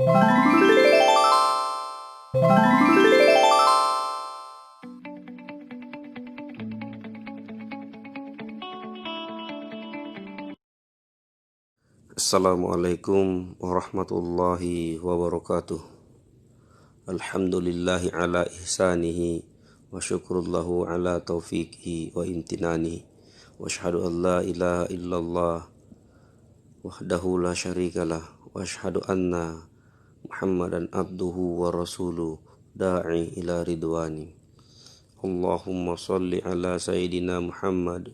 Assalamualaikum warahmatullahi wabarakatuh. Alhamdulillahi ala ihsanihi wa syukrullahu ala taufiqihi wa imtinani. Wa ashhadu an la ilaha illallah wahdahu la syarikalah wa ashhadu anna Muhammadan abduhu wa rasuluh da'i ila ridwani. Allahumma salli ala sayyidina Muhammad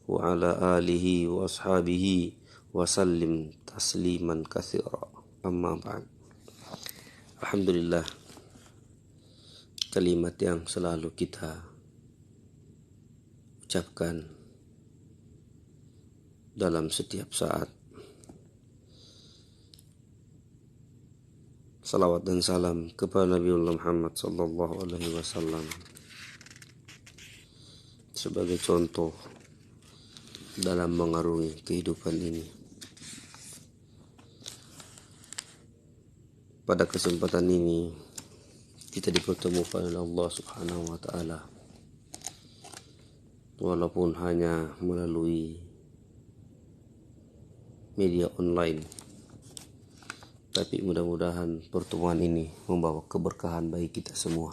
wa ala alihi wa ashabihi wa sallim tasliman katsira. Amma ba'd. Alhamdulillah, kalimat yang selalu kita ucapkan dalam setiap saat. Salawat dan salam kepada Nabiullah Muhammad sallallahu alaihi wasallam sebagai contoh dalam mengarungi kehidupan ini. Pada kesempatan ini kita dipertemukan oleh Allah Subhanahu wa taala, walaupun hanya melalui media online, tapi mudah-mudahan pertemuan ini membawa keberkahan bagi kita semua.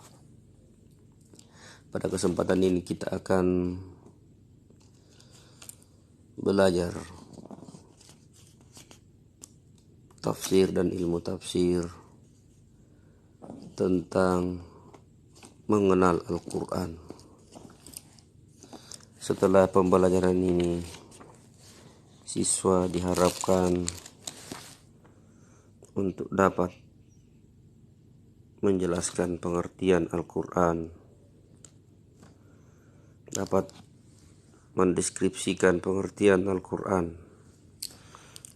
Pada kesempatan ini kita akan belajar tafsir dan ilmu tafsir tentang mengenal Al-Quran. Setelah pembelajaran ini, siswa diharapkan untuk dapat menjelaskan pengertian Al-Quran, dapat mendeskripsikan pengertian Al-Quran,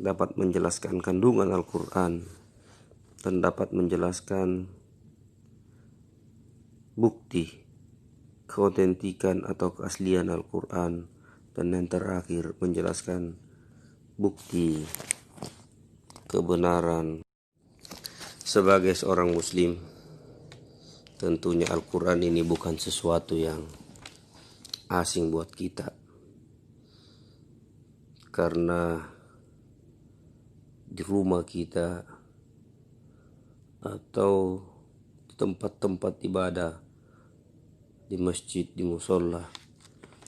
dapat menjelaskan kandungan Al-Quran, dan dapat menjelaskan bukti keautentikan atau keaslian Al-Quran, dan yang terakhir menjelaskan bukti kebenaran. Sebagai seorang muslim, tentunya Al-Quran ini bukan sesuatu yang asing buat kita, karena di rumah kita atau tempat-tempat ibadah, di masjid, di musola,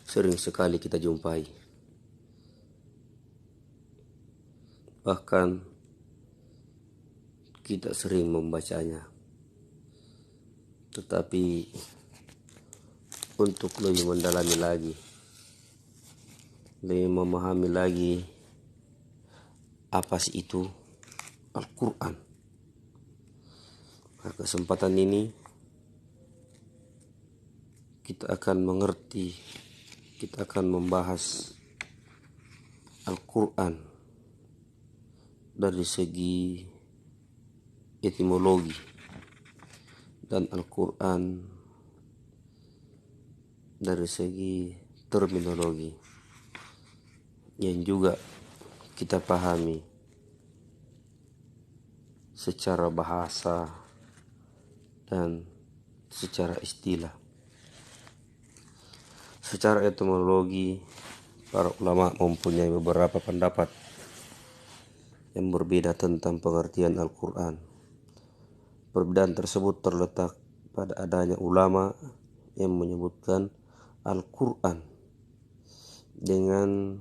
sering sekali kita jumpai. Bahkan kita sering membacanya. Tetapi untuk lebih mendalami lagi, lebih memahami lagi apa sih itu Al-Quran, pada kesempatan ini kita akan mengerti, kita akan membahas Al-Quran dari segi etimologi, dan Al-Quran dari segi terminologi yang juga kita pahami secara bahasa dan secara istilah. Secara etimologi, para ulama mempunyai beberapa pendapat yang berbeda tentang pengertian Al-Quran. Perbedaan tersebut terletak pada adanya ulama yang menyebutkan Al-Quran dengan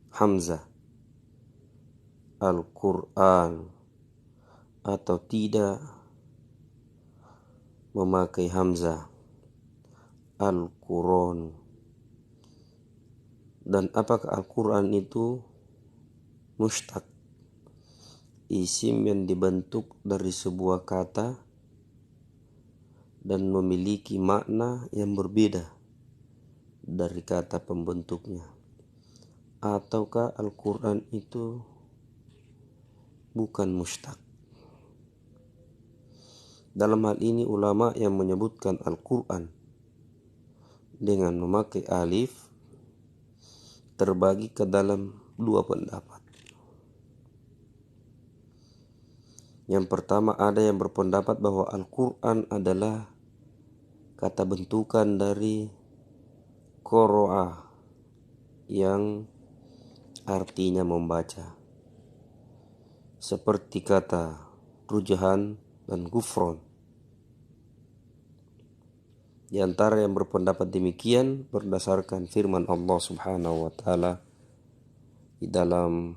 hamzah, Al-Quran, atau tidak memakai hamzah, Al-Quran. Dan apakah Al-Quran itu mustaq, isim yang dibentuk dari sebuah kata dan memiliki makna yang berbeda dari kata pembentuknya, ataukah Al-Quran itu bukan mustaq? Dalam hal ini ulama yang menyebutkan Al-Quran dengan memakai alif terbagi ke dalam dua pendapat. Yang pertama, ada yang berpendapat bahwa Al-Quran adalah kata bentukan dari qoro'ah yang artinya membaca, seperti kata rujahan dan gufron. Di antara yang berpendapat demikian berdasarkan firman Allah Subhanahu wa taala di dalam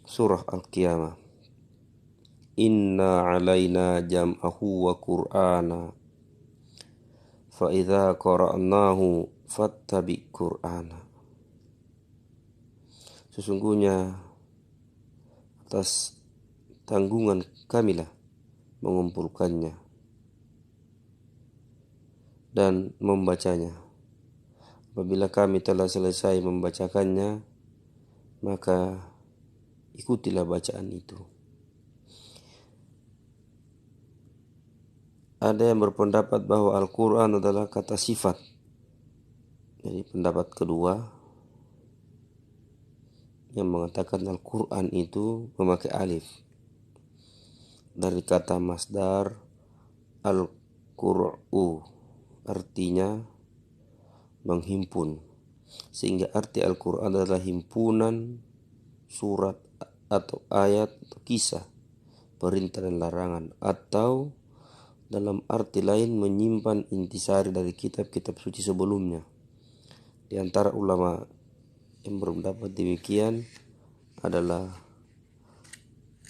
surah Al-Qiyamah, Inna alaina jam'ahu wa qur'ana fa idza qara'nahu fattabi qur'ana. Sesungguhnya atas tanggungan kamilah mengumpulkannya dan membacanya. Apabila kami telah selesai membacakannya, maka ikutilah bacaan itu. Ada yang berpendapat bahwa Al-Quran adalah kata sifat. Jadi pendapat kedua yang mengatakan Al-Quran itu memakai alif dari kata masdar al-qur'u, artinya menghimpun, sehingga arti Al-Quran adalah himpunan surat atau ayat atau kisah, perintah dan larangan, atau dalam arti lain menyimpan intisari dari kitab-kitab suci sebelumnya. Di antara ulama yang berpendapat demikian adalah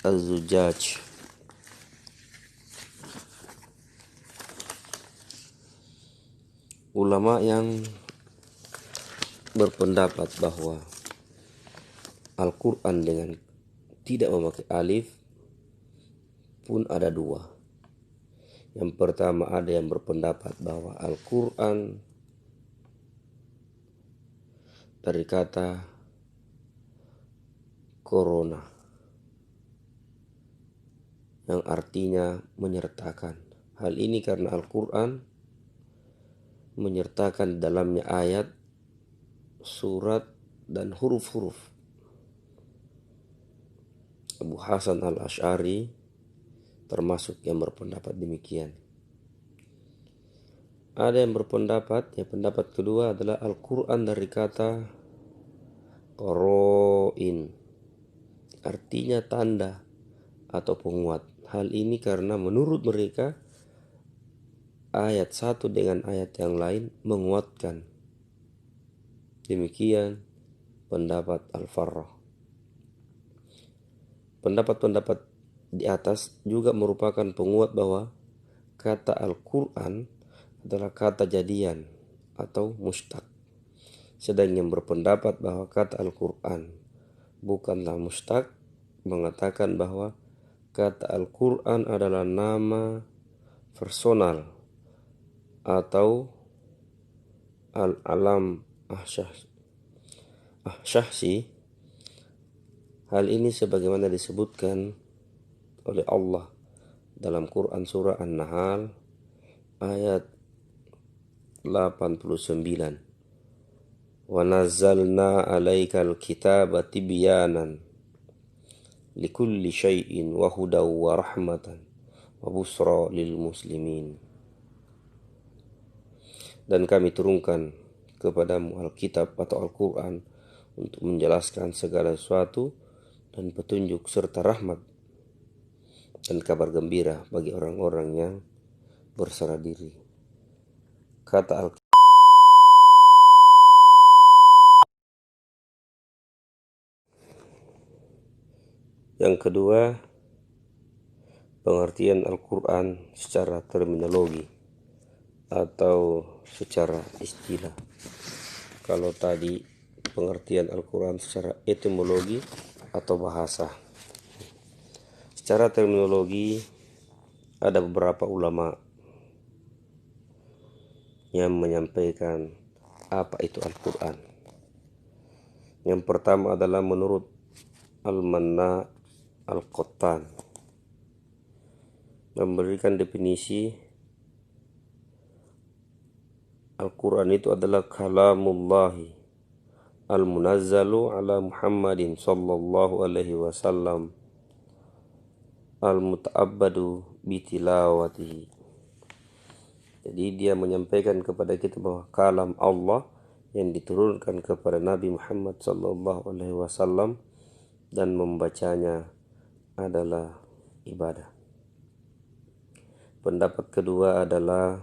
Az-Zujaj. Ulama yang berpendapat bahwa Al-Quran dengan tidak memakai alif pun ada dua. Yang pertama, ada yang berpendapat bahwa Al-Quran dari kata corona yang artinya menyertakan. Hal ini karena Al-Quran menyertakan dalamnya ayat, surat, dan huruf-huruf. Abu Hasan al-Asy'ari termasuk yang berpendapat demikian. Ada yang berpendapat, pendapat kedua adalah Al-Quran dari kata qoro'in, artinya tanda atau penguat. Hal ini karena menurut mereka ayat satu dengan ayat yang lain menguatkan. Demikian pendapat Al-Farrah. Pendapat-pendapat di atas juga merupakan penguat bahwa kata Al-Quran adalah kata jadian atau mustaq. Sedang yang berpendapat bahwa kata Al-Quran bukanlah mustaq mengatakan bahwa kata Al-Quran adalah nama personal atau al-alam ahsyahsi. Hal ini sebagaimana disebutkan oleh Allah dalam Quran surah An-Nahl ayat 89. Wa nazzalna 'alaikal kitaba tibyanan likulli syai'in wa hudaw wa rahmatan wa busra lil muslimin. Dan kami turunkan kepadamu Alkitab atau Al-Quran untuk menjelaskan segala sesuatu dan petunjuk serta rahmat dan kabar gembira bagi orang-orang yang berserah diri. Kata Al-Quran yang kedua, pengertian Al-Quran secara terminologi atau secara istilah. Kalau tadi pengertian Al-Quran secara etimologi atau bahasa. Secara terminologi ada beberapa ulama yang menyampaikan apa itu Al-Quran. Yang pertama adalah menurut Al-Manna Al-Qattan memberikan definisi Al-Quran itu adalah kalamullahi al-munazzalu ala Muhammadin sallallahu alaihi wasallam al-muta'abbadu bitilawatihi. Jadi dia menyampaikan kepada kita bahwa kalam Allah yang diturunkan kepada Nabi Muhammad sallallahu alaihi wasallam dan membacanya adalah ibadah. Pendapat kedua adalah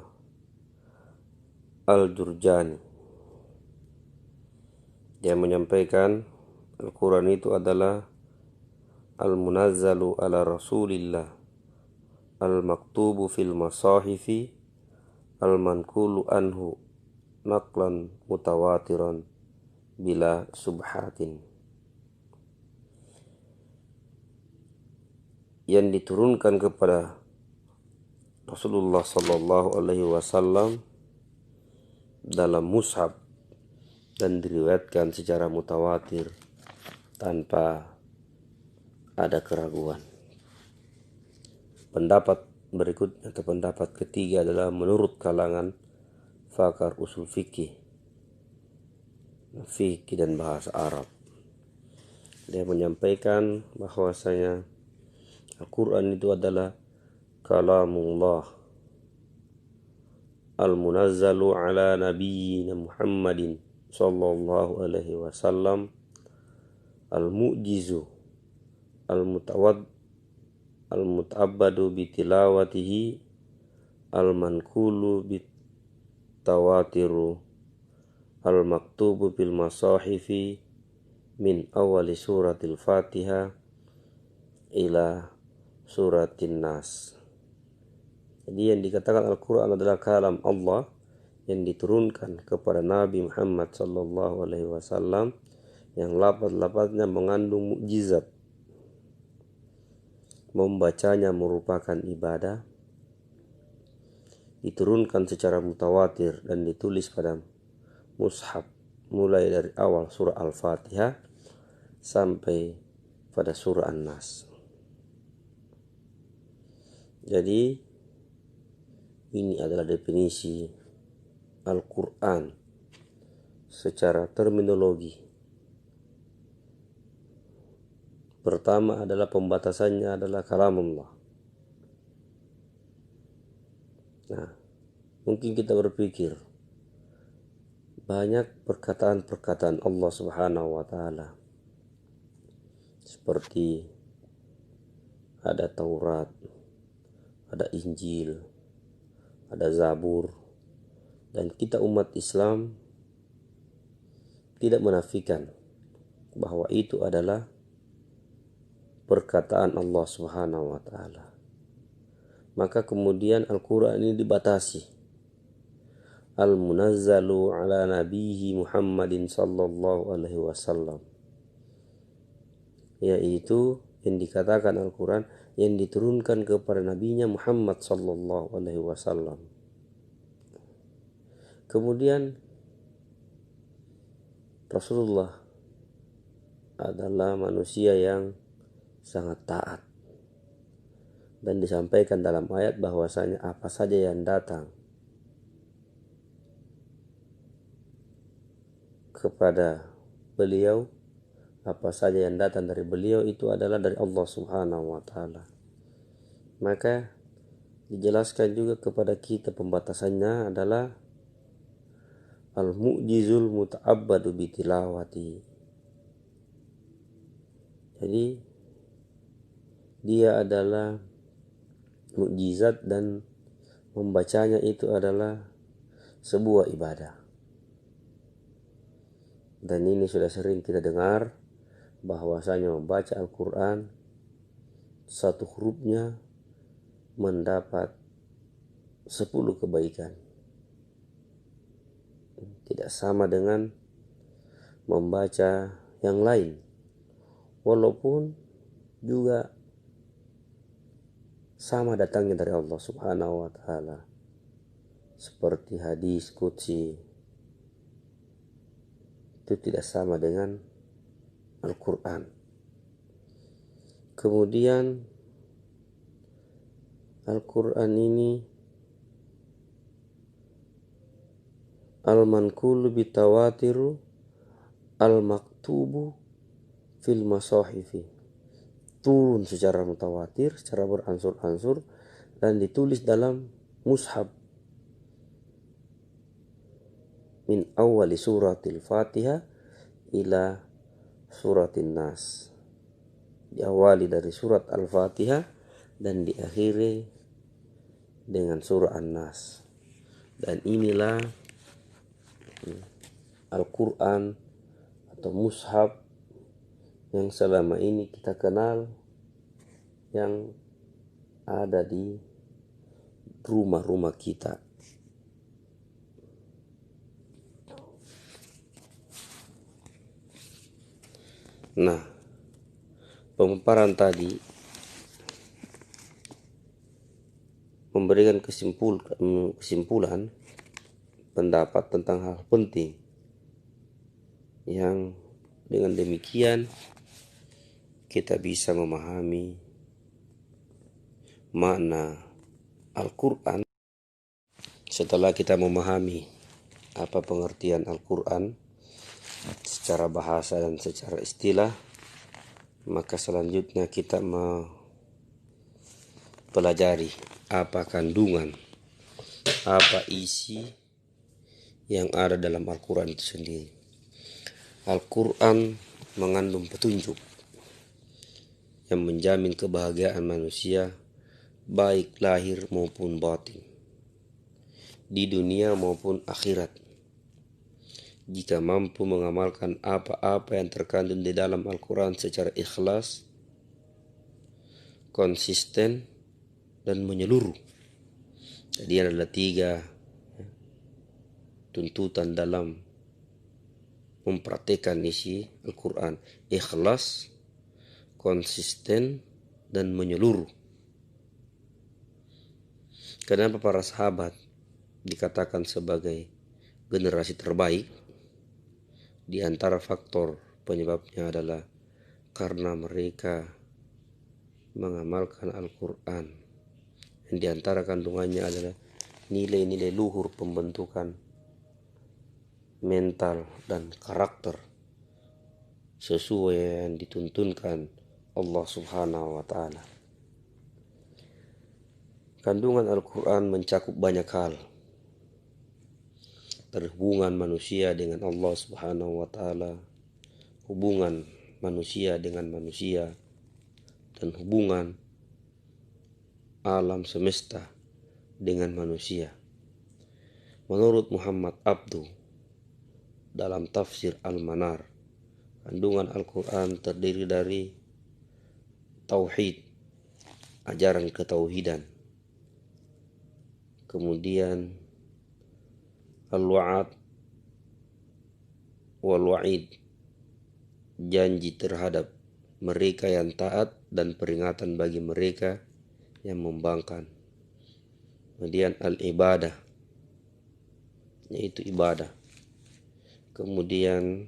Al-Jurjani. Dia menyampaikan Al-Quran itu adalah al-munazzalu ala Rasulillah, al-maktubu fil masahifi, al-manqulu anhu naqlan mutawatiran bila subhatin. Yang diturunkan kepada Rasulullah sallallahu alaihi wasallam dalam mushaf dan diriwayatkan secara mutawatir tanpa ada keraguan. Pendapat berikutnya atau pendapat ketiga adalah menurut kalangan pakar usul fikih dan bahasa Arab. Dia menyampaikan bahwasanya Al-Quran itu adalah kalamullah al-munazzalu ala nabiyyina Muhammadin sallallahu alaihi wasallam al-mu'jizu al-muta'abbadu bitilawatihi al-manqulu bitawatiru al-maktubu bil masahifi min awali suratil Fatihah ila suratin Nas. Jadi yang dikatakan Al-Quran adalah kalam Allah yang diturunkan kepada Nabi Muhammad sallallahu alaihi wasallam yang lafaz-lafaznya mengandung mukjizat. Membacanya merupakan ibadah. Diturunkan secara mutawatir dan ditulis pada mushaf mulai dari awal surah Al-Fatihah sampai pada surah An-Nas. Jadi ini adalah definisi Al-Quran secara terminologi. Pertama adalah pembatasannya adalah kalamullah. Nah, mungkin kita berpikir banyak perkataan-perkataan Allah Subhanahu wa taala. Seperti ada Taurat, ada Injil, ada Zabur, dan kita umat Islam tidak menafikan bahwa itu adalah perkataan Allah Subhanahu wa taala. Maka kemudian Al-Quran ini dibatasi. Al-munazzalu ala nabiyhi Muhammadin sallallahu alaihi wasallam. Yaitu yang dikatakan Al-Quran yang diturunkan kepada nabinya Muhammad sallallahu alaihi wasallam. Kemudian Rasulullah adalah manusia yang sangat taat. Dan disampaikan dalam ayat bahwasanya apa saja yang datang kepada beliau, apa saja yang datang dari beliau itu adalah dari Allah Subhanahu wa taala. Maka dijelaskan juga kepada kita pembatasannya adalah al-mu'jizul muta'abbadu bitilawati. Jadi dia adalah mukjizat dan membacanya itu adalah sebuah ibadah. Dan ini sudah sering kita dengar bahwasanya membaca Al-Quran satu hurufnya mendapat 10 kebaikan. Tidak sama dengan membaca yang lain. Walaupun juga sama datangnya dari Allah Subhanahu wa taala. Seperti hadis qudsi. Itu tidak sama dengan Al-Quran. Kemudian Al-Quran ini al-manqulu bitawatiru al-maktubu fil masahifi. turun secara mutawatir, secara beransur-ansur, dan ditulis dalam mushaf min awali suratil Fatihah ila suratin Nas. Diawali dari surat Al-Fatihah dan diakhiri dengan surah An-Nas. Dan inilah Al-Quran atau mushaf yang selama ini kita kenal, yang ada di rumah-rumah kita. Nah, pemaparan tadi memberikan kesimpulan pendapat tentang hal penting yang dengan demikian kita bisa memahami makna Al-Quran. Setelah kita memahami apa pengertian Al-Quran secara bahasa dan secara istilah, maka selanjutnya kita mempelajari apa kandungan, apa isi yang ada dalam Al-Quran itu sendiri. Al-Quran mengandung petunjuk yang menjamin kebahagiaan manusia baik lahir maupun batin, di dunia maupun akhirat, jika mampu mengamalkan apa-apa yang terkandung di dalam Al-Quran secara ikhlas, konsisten, dan menyeluruh. Jadi adalah 3 tuntutan dalam mempraktikkan isi Al-Quran: ikhlas, konsisten, dan menyeluruh. Kenapa para sahabat dikatakan sebagai generasi terbaik? Di antara faktor penyebabnya adalah karena mereka mengamalkan Al-Quran. Dan di antara kandungannya adalah nilai-nilai luhur pembentukan mental dan karakter sesuai yang dituntunkan Allah Subhanahu wa Ta'ala. Kandungan Al-Quran mencakup banyak hal, dari hubungan manusia dengan Allah Subhanahu wa Ta'ala, hubungan manusia dengan manusia, dan hubungan alam semesta dengan manusia. Menurut Muhammad Abdu dalam tafsir Al-Manar, kandungan Al-Quran terdiri dari tauhid, ajaran ketauhidan, kemudian al-wa'ad wal-wa'id, janji terhadap mereka yang taat dan peringatan bagi mereka yang membangkang. Kemudian al-ibadah, yaitu ibadah. Kemudian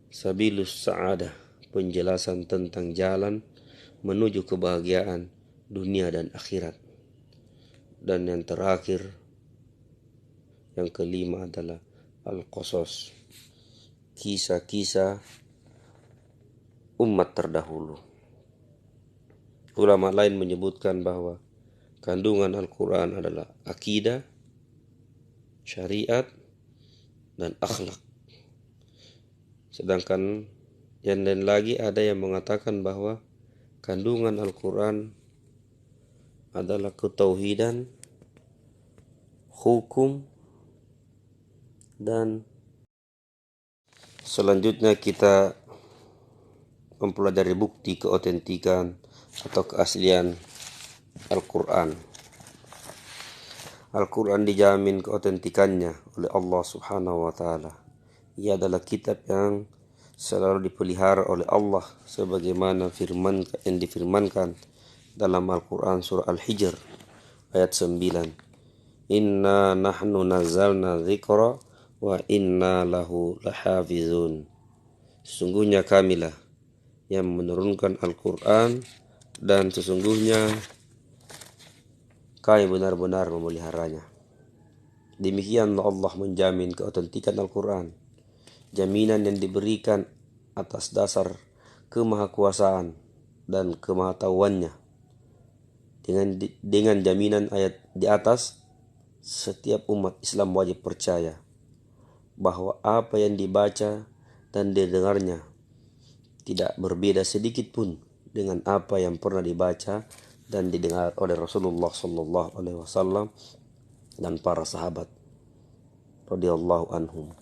sabilus sa'adah, penjelasan tentang jalan menuju kebahagiaan dunia dan akhirat. Dan yang terakhir, yang kelima adalah al-qasas, kisah-kisah umat terdahulu. Ulama lain menyebutkan bahwa kandungan Al-Quran adalah akidah, syariat, dan akhlak. Sedangkan yang lain lagi ada yang mengatakan bahwa kandungan Al-Quran adalah ketauhidan, hukum, dan selanjutnya kita mempelajari bukti keotentikan atau keaslian Al-Quran. Al-Quran dijamin keotentikannya oleh Allah Subhanahu wa Ta'ala. Ia adalah kitab yang selalu dipelihara oleh Allah sebagaimana yang difirmankan dalam Al-Quran surah Al-Hijr ayat 9. Inna nahnu nazzalna dzikra wa inna lahu lahafizun. Sesungguhnya kamilah yang menurunkan Al-Quran dan sesungguhnya kami benar-benar memeliharanya. Demikian Allah menjamin keotentikan Al-Quran. Jaminan yang diberikan atas dasar kemahakuasaan dan kemahatauannya. Dengan jaminan ayat di atas, setiap umat Islam wajib percaya bahwa apa yang dibaca dan didengarnya tidak berbeda sedikit pun dengan apa yang pernah dibaca dan didengar oleh Rasulullah Sallallahu Alaihi Wasallam dan para sahabat radhiyallahu anhum,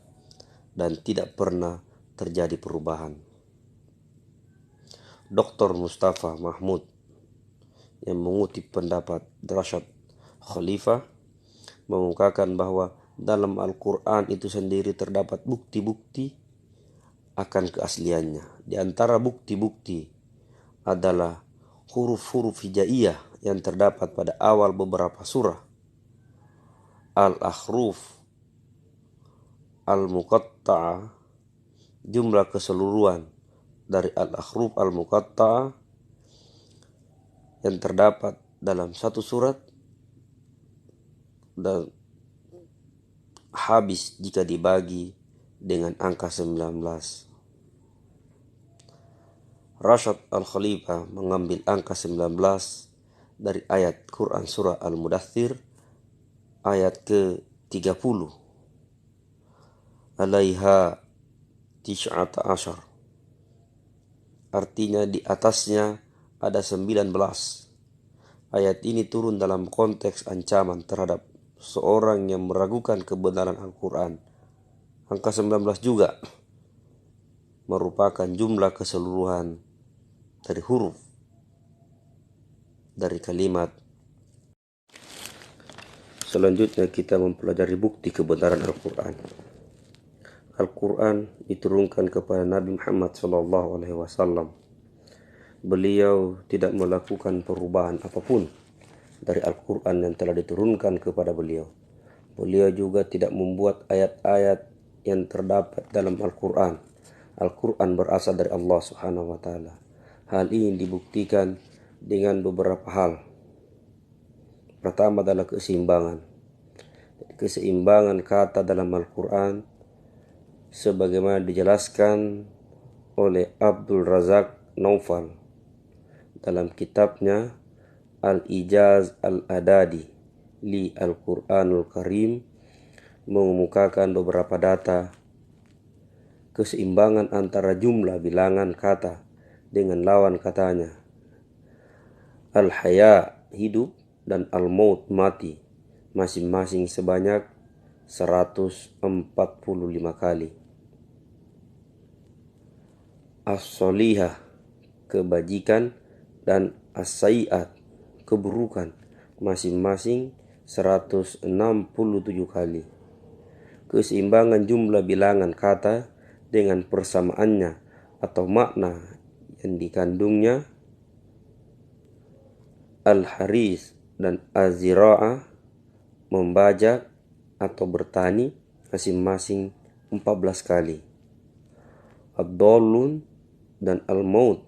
dan tidak pernah terjadi perubahan. Dr. Mustafa Mahmud yang mengutip pendapat Rashad Khalifah mengungkapkan bahwa dalam Al-Quran itu sendiri terdapat bukti-bukti akan keasliannya. Di antara bukti-bukti adalah huruf-huruf hijaiyah yang terdapat pada awal beberapa surah. Al-Akhruf Al-Muqatta'ah, jumlah keseluruhan dari Al-Akhruf Al-Muqatta'ah yang terdapat dalam satu surat dan habis jika dibagi dengan angka 19. Rashad Al-Khalifah mengambil angka 19 dari ayat Quran surah Al-Mudaththir ayat ke-30. Alaiha tis'ata asyar. Artinya di atasnya ada 19. Ayat ini turun dalam konteks ancaman terhadap seorang yang meragukan kebenaran Al-Quran. Angka 19 juga merupakan jumlah keseluruhan dari huruf dari kalimat. Selanjutnya kita mempelajari bukti kebenaran Al-Quran. Al-Quran diturunkan kepada Nabi Muhammad SAW. Beliau tidak melakukan perubahan apapun dari Al-Quran yang telah diturunkan kepada beliau. Beliau juga tidak membuat ayat-ayat yang terdapat dalam Al-Quran. Al-Quran berasal dari Allah Subhanahu wa Ta'ala. Hal ini dibuktikan dengan beberapa hal. Pertama adalah keseimbangan. Keseimbangan kata dalam Al-Quran sebagaimana dijelaskan oleh Abdul Razak Naufal dalam kitabnya Al-Ijaz Al-Adadi li Al-Quranul Karim, mengemukakan beberapa data keseimbangan antara jumlah bilangan kata dengan lawan katanya. Al-Haya hidup dan Al-Maut mati, masing-masing sebanyak 145 kali. As-Solihah kebajikan dan As-Sayi'at keburukan, masing-masing 167 kali. Keseimbangan jumlah bilangan kata dengan persamaannya atau makna yang dikandungnya. Al-Haris dan Az-Zira'ah membajak atau bertani, masing-masing 14 kali. Ad-Dallun dan Al-Maut,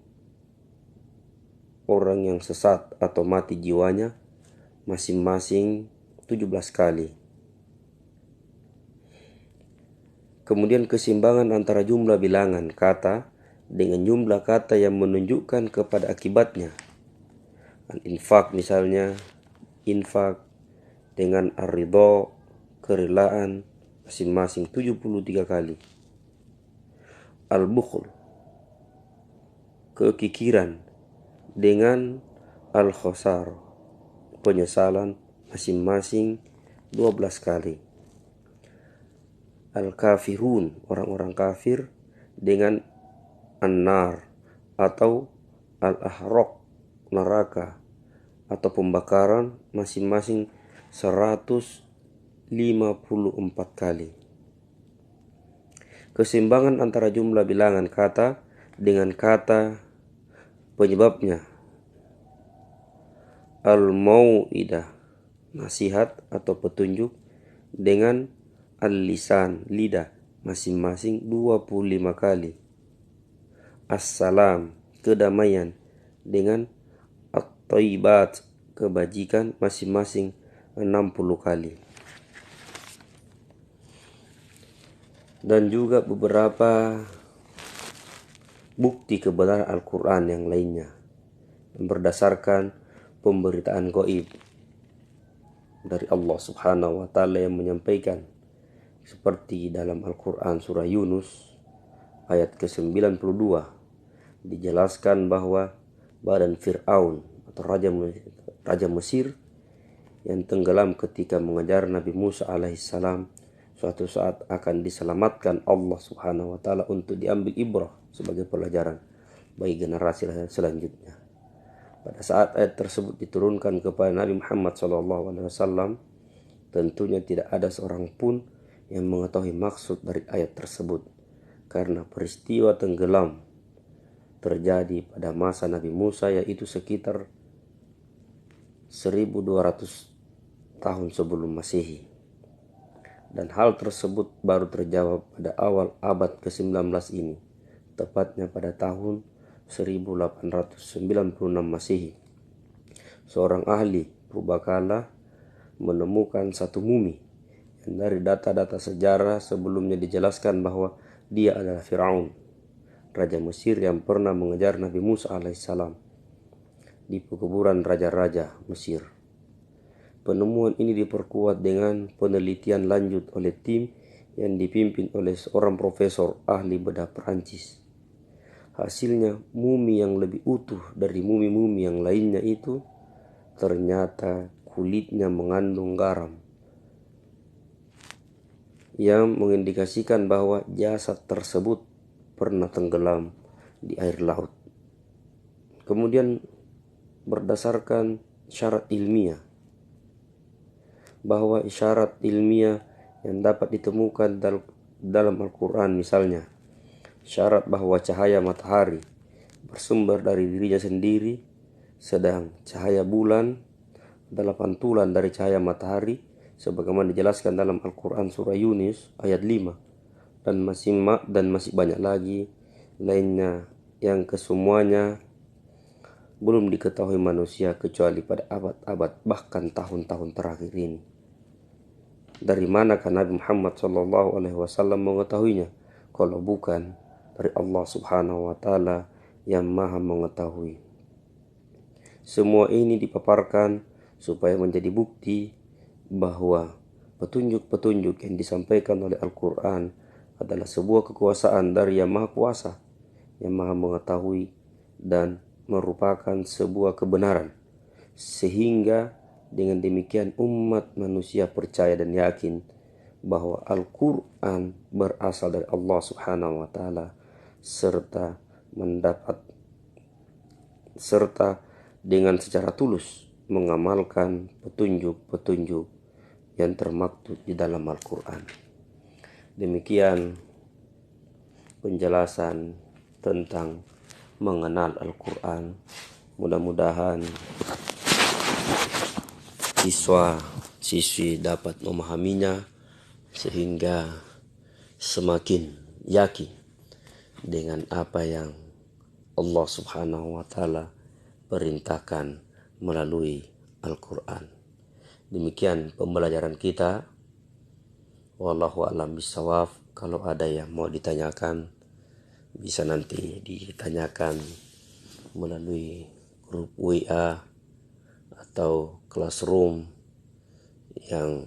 orang yang sesat atau mati jiwanya, masing-masing 17 kali. Kemudian keseimbangan antara jumlah bilangan kata dengan jumlah kata yang menunjukkan kepada akibatnya. Al-infak misalnya, infak dengan ar-ridha, kerelaan, masing-masing 73 kali. Al-bukhl, kekikiran, dengan al-khasar, penyesalan, masing-masing 12 kali. Al-kafirun, orang-orang kafir, dengan an-nar atau al-ahraq, neraka atau pembakaran, masing-masing 154 kali. Keseimbangan antara jumlah bilangan kata dengan kata penyebabnya. Al-mau'idah, nasihat atau petunjuk, dengan al-lisan, lidah, masing-masing 25 kali. As-salam, kedamaian, dengan at-thayyibat, kebajikan, masing-masing 60 kali. Dan juga beberapa bukti kebenaran Al-Quran yang lainnya berdasarkan pemberitaan gaib dari Allah Subhanahu wa Ta'ala yang menyampaikan, seperti dalam Al-Quran surah Yunus ayat ke-92 dijelaskan bahwa badan Fir'aun atau Raja Mesir yang tenggelam ketika mengejar Nabi Musa alaihissalam suatu saat akan diselamatkan Allah Subhanahu wa Ta'ala untuk diambil ibrah sebagai pelajaran bagi generasi selanjutnya. Pada saat ayat tersebut diturunkan kepada Nabi Muhammad SAW, tentunya tidak ada seorang pun yang mengetahui maksud dari ayat tersebut, karena peristiwa tenggelam terjadi pada masa Nabi Musa, yaitu sekitar 1200 tahun sebelum Masehi. Dan hal tersebut baru terjawab pada awal abad ke-19 ini, tepatnya pada tahun 1896 Masehi. Seorang ahli purbakala menemukan satu mumi yang dari data-data sejarah sebelumnya dijelaskan bahwa dia adalah Fir'aun, Raja Mesir yang pernah mengejar Nabi Musa alaihissalam di pekuburan raja-raja Mesir. Penemuan ini diperkuat dengan penelitian lanjut oleh tim yang dipimpin oleh seorang profesor ahli bedah Perancis. Hasilnya, mumi yang lebih utuh dari mumi-mumi yang lainnya itu ternyata kulitnya mengandung garam, yang mengindikasikan bahwa jasad tersebut pernah tenggelam di air laut. Kemudian berdasarkan syarat ilmiah, bahwa isyarat ilmiah yang dapat ditemukan dalam Al-Quran, misalnya syarat bahwa cahaya matahari bersumber dari dirinya sendiri, sedang cahaya bulan adalah pantulan dari cahaya matahari, sebagaimana dijelaskan dalam Al-Quran surah Yunus ayat 5, dan masih banyak lagi lainnya yang kesemuanya belum diketahui manusia kecuali pada abad-abad bahkan tahun-tahun terakhir ini. Dari manakah Nabi Muhammad SAW mengetahuinya kalau bukan dari Allah Subhanahu wa Ta'ala yang Maha mengetahui? Semua ini dipaparkan supaya menjadi bukti bahwa petunjuk-petunjuk yang disampaikan oleh Al-Quran adalah sebuah kekuasaan dari Yang Maha Kuasa, yang Maha mengetahui, dan merupakan sebuah kebenaran, sehingga dengan demikian umat manusia percaya dan yakin bahwa Al-Quran berasal dari Allah Subhanahu wa Ta'ala, serta dengan secara tulus mengamalkan petunjuk-petunjuk yang termaktub di dalam Al-Quran. Demikian penjelasan tentang mengenal Al-Quran. Mudah-mudahan siswa-siswi dapat memahaminya sehingga semakin yakin dengan apa yang Allah Subhanahu wa Ta'ala perintahkan melalui Al-Quran. Demikian pembelajaran kita. Wallahu a'lam bishawab. Kalau ada yang mau ditanyakan, bisa nanti ditanyakan melalui grup WA atau classroom yang